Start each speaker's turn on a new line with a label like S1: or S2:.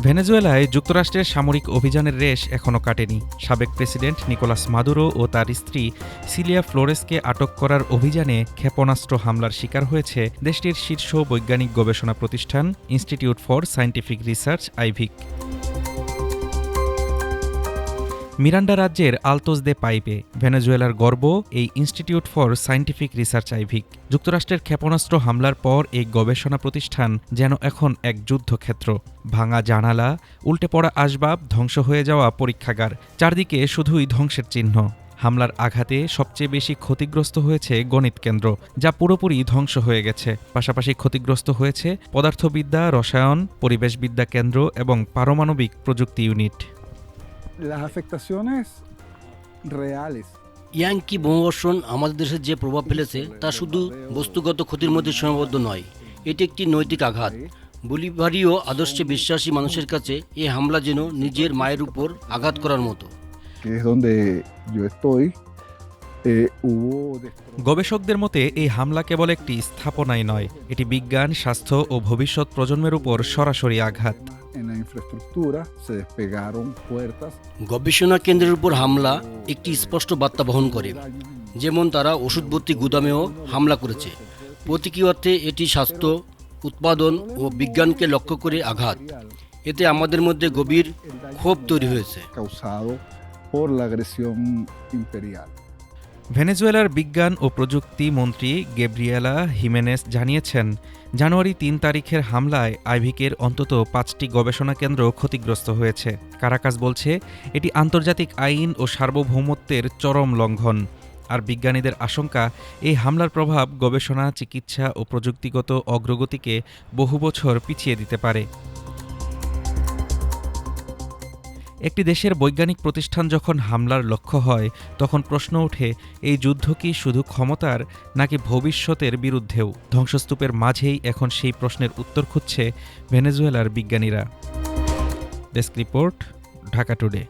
S1: ভেনেজুয়েলায় যুক্তরাষ্ট্রের সামরিক অভিযানের রেশ এখনও কাটেনি। সাবেক প্রেসিডেন্ট নিকোলাস মাদুরো ও তার স্ত্রী সিলিয়া ফ্লোরেসকে আটক করার অভিযানে ক্ষেপণাস্ত্র হামলার শিকার হয়েছে দেশটির শীর্ষ বৈজ্ঞানিক গবেষণা প্রতিষ্ঠান Institute for Scientific Research IVIC. Miranda রাজ্যের আলতোস দে পাইপে ভেনেজুয়েলার গর্ব এই Institute for Scientific Research IVIC. যুক্তরাষ্ট্রের ক্ষেপণাস্ত্র হামলার পর এই গবেষণা প্রতিষ্ঠান যেন এখন এক যুদ্ধক্ষেত্র। ভাঙা জানালা, উল্টে পড়া আসবাব, ধ্বংস হয়ে যাওয়া পরীক্ষাগার, চারদিকে শুধুই ধ্বংসের চিহ্ন। হামলার আঘাতে সবচেয়ে বেশি ক্ষতিগ্রস্ত হয়েছে গণিত কেন্দ্র, যা পুরোপুরি ধ্বংস হয়ে গেছে। পাশাপাশি ক্ষতিগ্রস্ত হয়েছে পদার্থবিদ্যা, রসায়ন, পরিবেশবিদ্যা কেন্দ্র এবং পারমাণবিক প্রযুক্তি unit.
S2: Las afectaciones reales
S3: Yankee বোমাবর্ষণ আমাদের দেশে যে প্রভাব ফেলেছে তা শুধু বস্তুগত ক্ষতির মধ্যে সীমাবদ্ধ নয়, এটি একটি নৈতিক আঘাত। বলিভারীয় আদর্শে বিশ্বাসী মানুষের কাছে এই হামলা যেন নিজের মায়ের উপর আঘাত করার মতো।
S2: que es donde yo estoy, hubo
S1: গবেষকদের মতে এই হামলা কেবল একটি স্থাপনাই নয়, এটি বিজ্ঞান, স্বাস্থ্য ও ভবিষ্যৎ প্রজন্মের উপর সরাসরি আঘাত।
S2: en la infraestructura, se despegaron puertas.
S3: গবেষণা কেন্দ্রের উপর হামলা একটি স্পষ্ট বার্তা বহন করে, যেমন তারা ওষুধভর্তি গুদামেও হামলা করেছে। প্রতীকী অর্থে এটি স্বাস্থ্য, উৎপাদন ও বিজ্ঞানকে লক্ষ্য করে আঘাত। এতে আমাদের মধ্যে গভীর ক্ষোভ তৈরি হয়েছে।
S2: Causado por la agresión imperial.
S1: ভেনেজুয়েলার বিজ্ঞান ও প্রযুক্তি মন্ত্রী গেব্রিয়েলা হিমেনেস জানিয়েছেন, জানুয়ারি ৩ তারিখের হামলায় আইভিকের অন্তত ৫টি গবেষণা কেন্দ্র ক্ষতিগ্রস্ত হয়েছে। কারাকাস বলছে এটি আন্তর্জাতিক আইন ও সার্বভৌমত্বের চরম লঙ্ঘন। আর বিজ্ঞানীদের আশঙ্কা, এই হামলার প্রভাব গবেষণা, চিকিৎসা ও প্রযুক্তিগত অগ্রগতিকে বহু বছর পিছিয়ে দিতে পারে। একটি দেশের বৈজ্ঞানিক প্রতিষ্ঠান যখন হামলার লক্ষ্য হয়, তখন প্রশ্ন ওঠে, এই যুদ্ধ কি শুধু ক্ষমতার নাকি ভবিষ্যতের বিরুদ্ধেও? ধ্বংসস্তূপের মাঝেই এখন সেই প্রশ্নের উত্তর খুঁজছে ভেনেজুয়েলার বিজ্ঞানীরা। Desk report, Dhaka today.